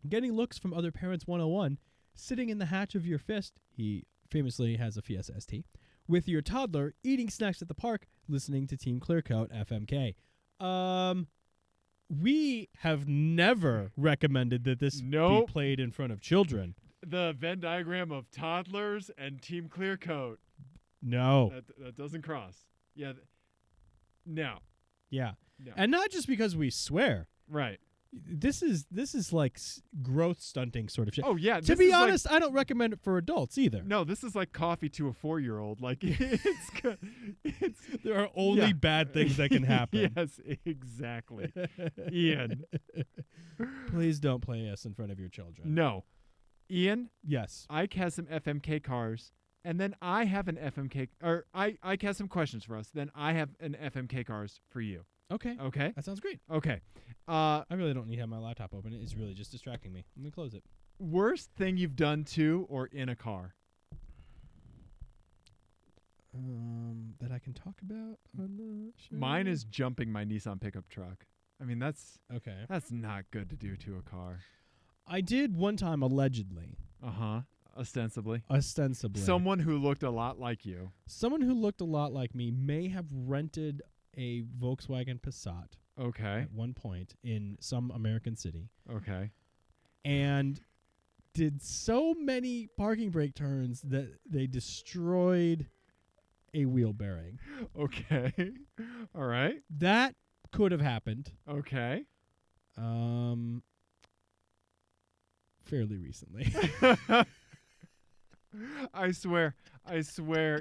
getting looks from other parents 101, sitting in the hatch of your fist. He famously has a Fiesta ST. With your toddler, eating snacks at the park, listening to Team Clearcoat FMK. We have never recommended that this be played in front of children. The Venn diagram of toddlers and Team Clearcoat. No. That doesn't cross. Yeah. No. Yeah. No. And not just because we swear. Right. This is like growth stunting sort of shit. Oh, yeah. To be honest, I don't recommend it for adults either. No, this is like coffee to a 4-year-old. Like, it's there are only bad things that can happen. Yes, exactly. Ian. Please don't play us in front of your children. No. Ian? Yes. Ike has some FMK cars, and then I have an FMK, or Ike has some questions for us, then I have an FMK cars for you. Okay. Okay? That sounds great. Okay. I really don't need to have my laptop open. It's really just distracting me. Let me close it. Worst thing you've done to or in a car? That I can talk about on the show? Mine is jumping my Nissan pickup truck. I mean, that's okay. That's not good to do to a car. I did one time, allegedly. Uh-huh. Ostensibly. Someone who looked a lot like you. Someone who looked a lot like me may have rented a Volkswagen Passat. Okay. At one point in some American city. Okay. And did so many parking brake turns that they destroyed a wheel bearing. Okay. All right. That could have happened. Okay. Fairly recently. I swear,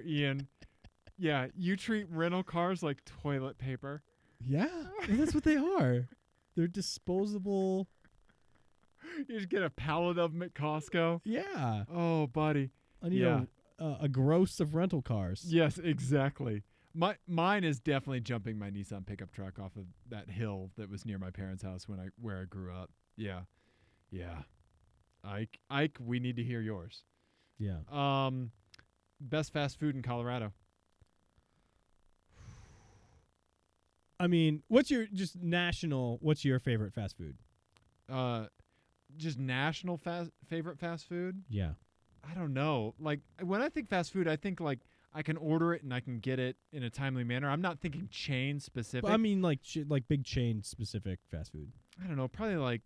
Ian. Yeah, you treat rental cars like toilet paper. Yeah, well, that's what they are. They're disposable. You just get a pallet of them at Costco. Yeah. Oh, buddy. I need a gross of rental cars. Yes, exactly. Mine is definitely jumping my Nissan pickup truck off of that hill that was near my parents' house where I grew up. Yeah. Yeah. Ike, we need to hear yours. Yeah. Best fast food in Colorado. I mean, what's your favorite fast food? Just national favorite fast food? Yeah. I don't know. Like, when I think fast food, I think like I can order it and I can get it in a timely manner. I'm not thinking chain specific. But I mean like big chain specific fast food. I don't know. Probably like,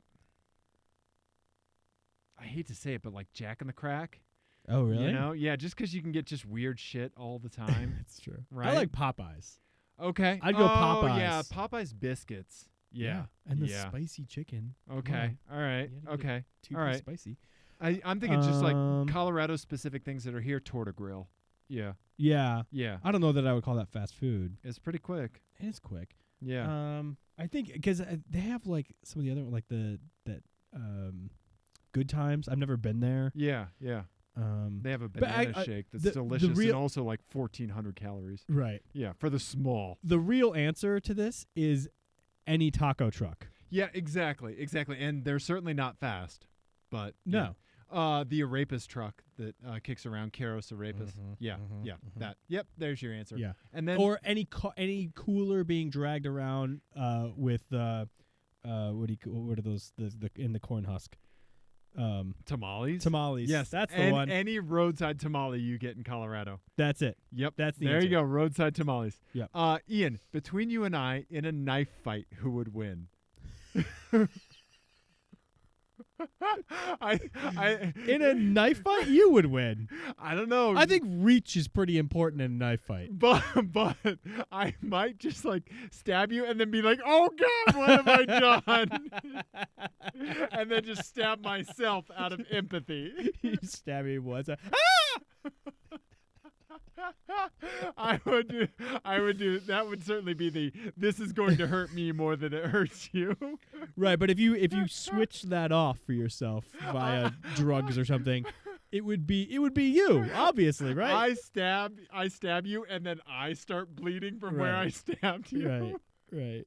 I hate to say it, but like Jack in the Crack. Oh, really? You know? Yeah, just because you can get just weird shit all the time. That's true. Right? I like Popeyes. Okay. I'd go Popeyes. Oh, yeah. Popeyes biscuits. Yeah. And the spicy chicken. Okay. All right. Okay. Too all right. spicy. I'm thinking just like Colorado specific things that are here. Torta Grill. Yeah. Yeah. Yeah. I don't know that I would call that fast food. It's pretty quick. It is quick. Yeah. I think because they have like some of the other like that Good Times. I've never been there. Yeah. Yeah. They have a but banana shake that's delicious and also like 1,400 calories. Right. Yeah, for the small. The real answer to this is any taco truck. Yeah, exactly. And they're certainly not fast, but no. Yeah. The Preibus truck that kicks around, Keros Preibus. Yeah. That. Yep. There's your answer. Yeah. And then or any cooler being dragged around with what are those in the corn husk? Tamales. Yes, that's the one. Any roadside tamale you get in Colorado. That's it. Yep. That's the there answer. you go. Roadside tamales. Yep. Ian, between you and I in a knife fight, who would win? In a knife fight, you would win. I don't know. I think reach is pretty important in a knife fight. But I might just like stab you and then be like, oh God, what have I done? And then just stab myself out of empathy. You stab me once. I would do that would certainly be this is going to hurt me more than it hurts you. Right, but if you switch that off for yourself via drugs or something, it would be you, obviously, right? I stab you and then I start bleeding from where I stabbed you. Right.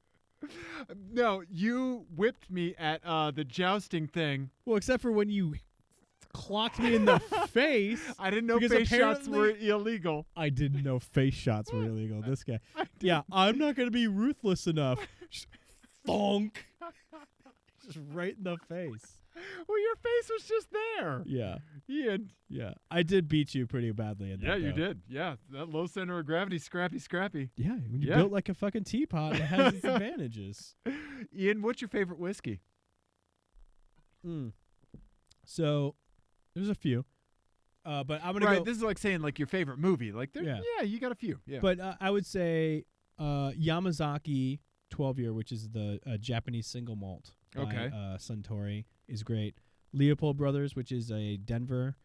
No, you whipped me at the jousting thing. Well, except for when you clocked me in the face. I didn't know face shots were illegal. I didn't know face shots were illegal. This guy. Yeah, I'm not going to be ruthless enough. Just thonk. Just right in the face. Well, your face was just there. Yeah. Ian. Yeah. I did beat you pretty badly in that. Yeah, you did. Yeah. That low center of gravity, scrappy. Yeah. When you built like a fucking teapot, it has its advantages. Ian, what's your favorite whiskey? So, there's a few. But I'm going to go. This is like saying like your favorite movie. Like, you got a few. Yeah. But I would say Yamazaki 12-year, which is the Japanese single malt by Suntory, is great. Leopold Brothers, which is a Denver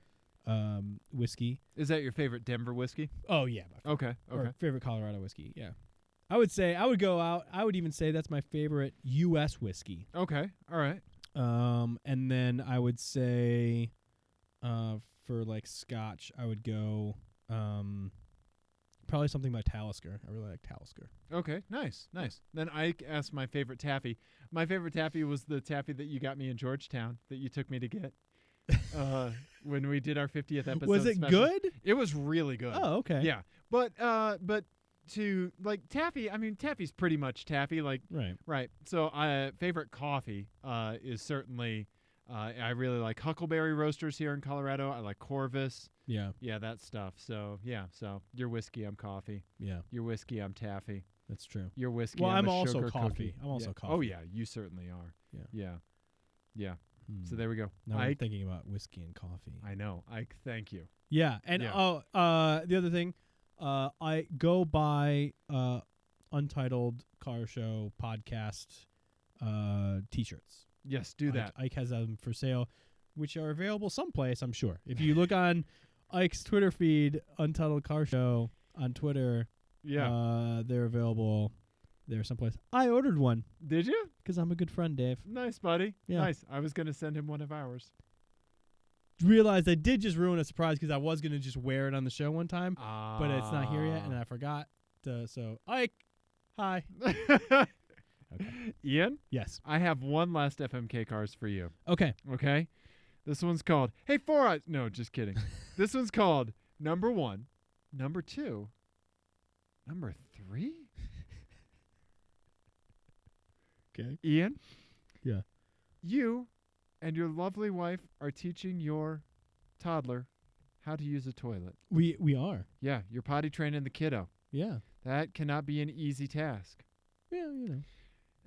whiskey. Is that your favorite Denver whiskey? Oh, yeah. Okay. Or favorite Colorado whiskey, yeah. I would even say that's my favorite U.S. whiskey. Okay, all right. And then I would say for like Scotch, I would go probably something by Talisker. I really like Talisker. Okay, nice. Then I asked my favorite taffy. My favorite taffy was the taffy that you got me in Georgetown that you took me to get when we did our 50th episode. Was it special. good? It was really good. Oh, okay. Yeah, but to like taffy, I mean taffy's pretty much taffy. Like right. So favorite coffee is certainly. I really like Huckleberry Roasters here in Colorado. I like Corvus. Yeah, that stuff. So so your whiskey, I'm coffee. Yeah, your whiskey, I'm taffy. That's true. Your whiskey, well, I'm a also sugar coffee. cookie. I'm also coffee. Oh yeah, you certainly are. Yeah. So there we go. Now I'm thinking about whiskey and coffee. I know. Ike, thank you. Yeah, and the other thing, I go by Untitled Car Show podcast T-shirts. Yes, do that. Ike has them for sale, which are available someplace, I'm sure. If you look on Ike's Twitter feed, Untitled Car Show on Twitter, they're available there someplace. I ordered one. Did you? Because I'm a good friend, Dave. Nice, buddy. Yeah. Nice. I was going to send him one of ours. Realized I did just ruin a surprise because I was going to just wear it on the show one time, but it's not here yet, and I forgot. So, Ike, hi. Okay. Ian? Yes. I have one last FMK cars for you. Okay. This one's called, hey, 4 Eyes. No, just kidding. This one's called Number 1, Number 2, Number 3? Okay. Ian? Yeah. You and your lovely wife are teaching your toddler how to use a toilet. We are. Yeah, you're potty training the kiddo. Yeah. That cannot be an easy task. Yeah, you know.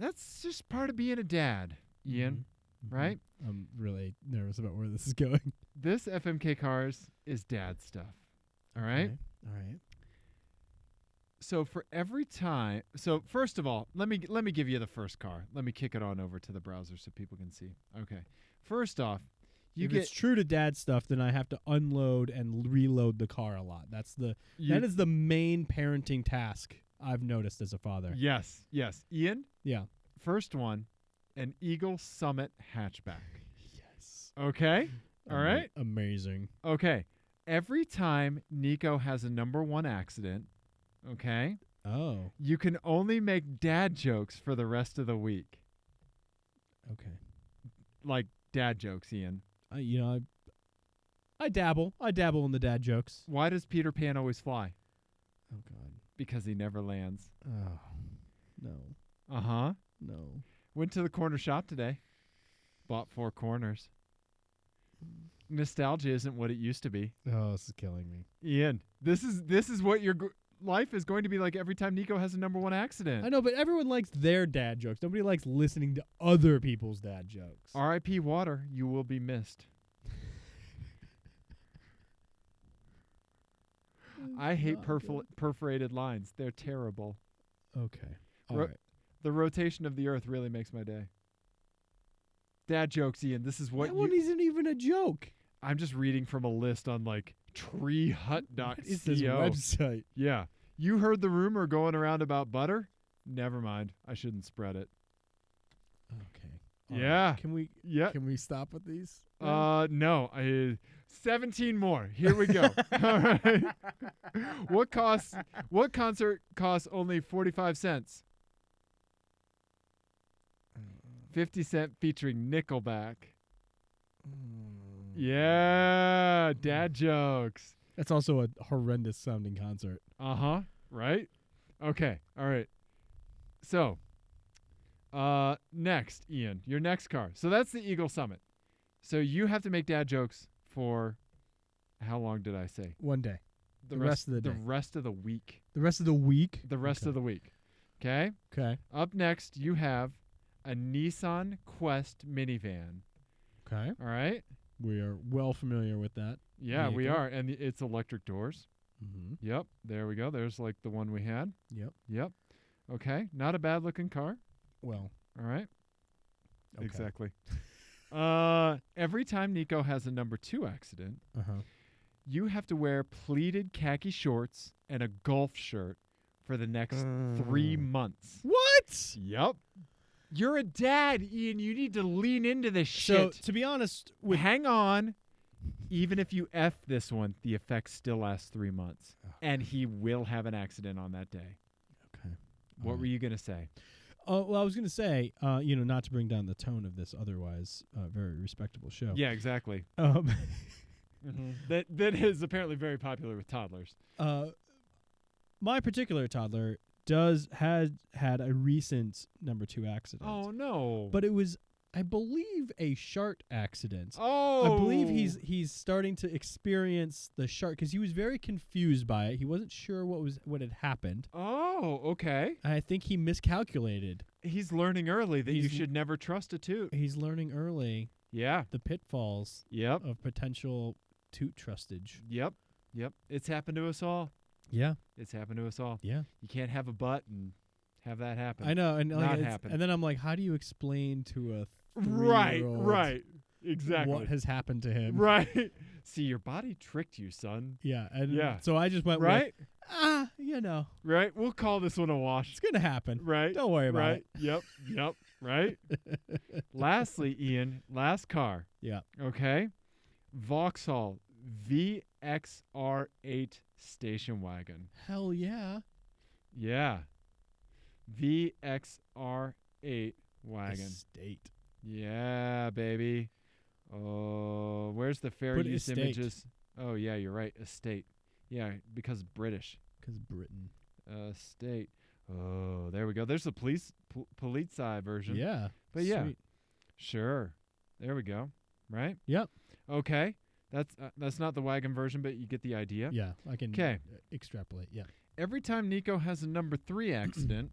That's just part of being a dad, Ian, right? I'm really nervous about where this is going. This FMK Cars is dad stuff. All right? All right. So for every time, so first of all, let me give you the first car. Let me kick it on over to the browser so people can see. Okay. First off, if it's true to dad stuff, then I have to unload and reload the car a lot. That is the main parenting task I've noticed as a father. Yes. Ian? Yeah. First one, an Eagle Summit hatchback. Yes. Okay? All right? Amazing. Okay. Every time Nico has a number 1 accident, okay? Oh. You can only make dad jokes for the rest of the week. Okay. Like dad jokes, Ian. I dabble. I dabble in the dad jokes. Why does Peter Pan always fly? Oh, God. Because he never lands. Oh, no. Uh-huh. No. Went to the corner shop today. Bought 4 corners. Nostalgia isn't what it used to be. Oh, this is killing me. Ian, this is what you're life is going to be like every time Nico has a number one accident. I know, but everyone likes their dad jokes. Nobody likes listening to other people's dad jokes. R.I.P. Water, you will be missed. I hate perforated lines. They're terrible. Okay. All right. The rotation of the earth really makes my day. Dad jokes, Ian. This is what that one isn't even a joke. I'm just reading from a list on like treehut.co. It's this website. Yeah. You heard the rumor going around about butter? Never mind. I shouldn't spread it. Okay. Yeah. Can we? Yeah. Can we stop with these? No. 17 more. Here we go. All right. What concert costs only 45 cents? 50 Cent featuring Nickelback. Yeah, dad jokes. That's also a horrendous sounding concert. Uh-huh, right? Okay, all right. So, next, Ian, your next car. So that's the Eagle Summit. So you have to make dad jokes for, how long did I say? One day. The rest of the day. The rest of the week. The rest of the week? The rest of the week. Okay? Okay. Up next, you have a Nissan Quest minivan. Okay. All right? We are well familiar with that. Yeah, we vehicle. are. And it's electric doors. Mm-hmm. Yep. There we go. There's like the one we had. Yep. Yep. Okay. Not a bad looking car. Well. All right. Okay. Exactly. Every time Nico has a number 2 accident, you have to wear pleated khaki shorts and a golf shirt for the next 3 months. What? Yep. You're a dad, Ian. You need to lean into this shit. So, to be honest, hang on. Even if you F this one, the effect still lasts 3 months. And he will have an accident on that day. Okay. What were you going to say? Well, I was going to say, not to bring down the tone of this otherwise very respectable show. Yeah, exactly. That is apparently very popular with toddlers. My particular toddler had a recent number 2 accident. Oh no! But it was, I believe, a shark accident. Oh, I believe he's starting to experience the shark because he was very confused by it. He wasn't sure what had happened. Oh, okay. I think he miscalculated. He's learning early that you should never trust a toot. He's learning early. Yeah. The pitfalls. Yep. Of potential toot trustage. Yep. It's happened to us all. Yeah. It's happened to us all. Yeah. You can't have a butt and have that happen. I know, and not happen. And then I'm like, how do you explain to a 3-year-old right, exactly what has happened to him? Right. See, your body tricked you, son. Yeah, so I just went right. With, right. We'll call this one a wash. It's gonna happen. Right. Don't worry about it. Yep. Right. Lastly, Ian, last car. Yeah. Okay. Vauxhall VXR8 station wagon. Hell yeah. Yeah. VXR8 wagon. Estate. Yeah, baby. Oh, where's the fair use estate. images? Oh, yeah, you're right. Estate. Yeah, because British. Because Britain. Estate. Oh, there we go. There's the police version. Yeah. But yeah. Sure. There we go. Right? Yep. Okay. That's not the wagon version, but you get the idea. Yeah, I can extrapolate. Yeah. Every time Nico has a number 3 accident.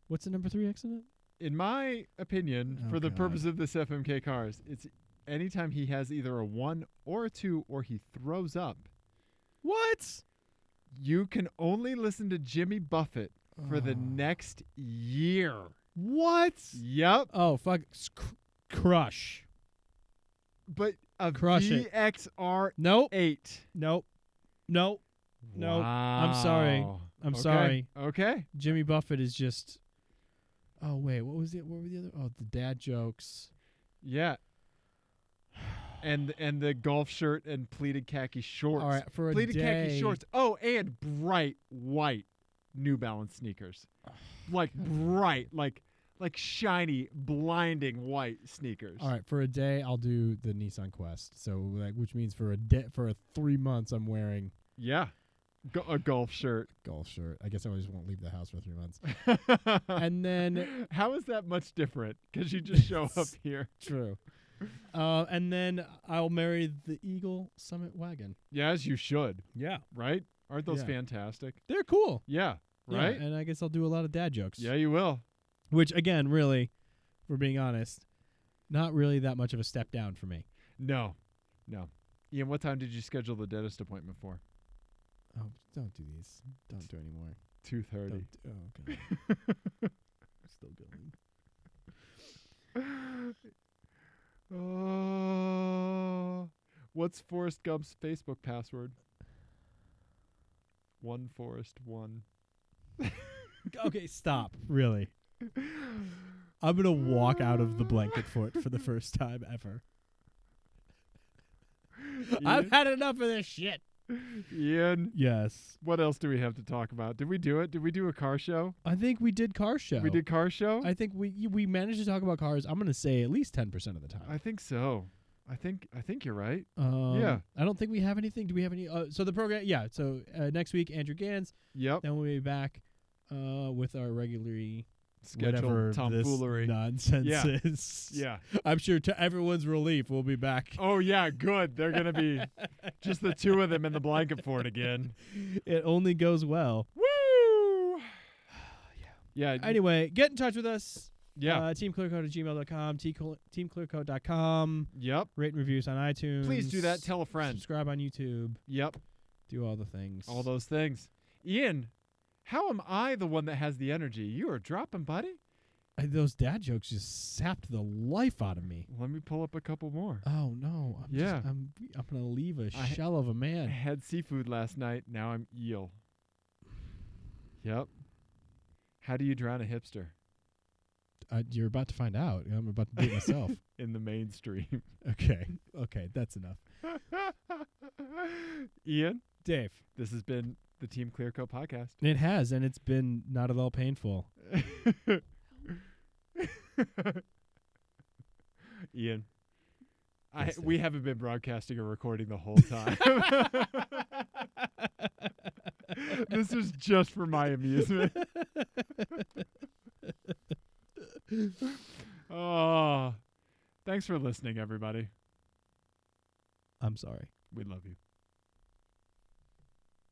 What's the number 3 accident? In my opinion, for the purpose of this FMK cars, it's anytime he has either a 1 or a 2 or he throws up. What? You can only listen to Jimmy Buffett for the next year. What? Yep. Oh, fuck. Crush. But a Crush VXR8. Nope. Nope. Wow. I'm sorry. I'm sorry. Okay. Jimmy Buffett is just. Oh wait, what were the other? Oh, the dad jokes. Yeah. And the golf shirt and pleated khaki shorts. All right, for a pleated day. khaki shorts. Oh, and bright white New Balance sneakers. Like bright, like shiny, blinding white sneakers. All right, for a day I'll do the Nissan Quest. So which means for 3 months I'm wearing a golf shirt. I guess I just won't leave the house for 3 months. And then how is that much different? Because you just show up here. True. And then I'll marry the Eagle Summit wagon. Yeah, as you should. Yeah. Right? Aren't those Yeah. fantastic? They're cool. Yeah. Yeah, Right? and I guess I'll do a lot of dad jokes. Yeah, you will. Which, again, really, if we're being honest, not really that much of a step down for me. No. Ian, what time did you schedule the dentist appointment for? Oh, don't do these. Don't do any more. 2:30. Oh, God. Still going. Oh. What's Forrest Gump's Facebook password? 1Forrest1. Okay, stop. Really. I'm going to walk out of the blanket fort for the first time ever. I've had enough of this shit. Ian, Yes. what else do we have to talk about? Did we do it? Did we do a car show? I think we did car show. We did car show? I think we managed to talk about cars. I'm going to say at least 10% of the time. I think so. I think you're right. Yeah. I don't think we have anything. Do we have any? So the program, yeah. So next week, Andrew Gans. Yep. Then we'll be back with our regularly Scheduled whatever tomfoolery. This nonsense Yeah. is. Yeah. I'm sure to everyone's relief, we'll be back. Oh, yeah, good. They're going to be just the two of them in the blanket fort again. It only goes well. Woo! Yeah. Anyway, get in touch with us. Yeah. TeamClearCoat@gmail.com, TeamClearCoat.com. Yep. Rate and reviews on iTunes. Please do that. Tell a friend. Subscribe on YouTube. Yep. Do all the things. All those things. Ian, how am I the one that has the energy? You are dropping, buddy? Those dad jokes just sapped the life out of me. Let me pull up a couple more. Oh no! I'm gonna leave a I shell of a I man. had seafood last night. Now I'm eel. Yep. How do you drown a hipster? You're about to find out. I'm about to do it myself. In the mainstream. Okay, that's enough. Ian, Dave, this has been the Team Clearcoat podcast. it has, and it's been not at all painful. Ian, Yes, we Dave. haven't been broadcasting or recording the whole time. This is just for my amusement. Oh, thanks for listening, everybody. I'm sorry. We love you.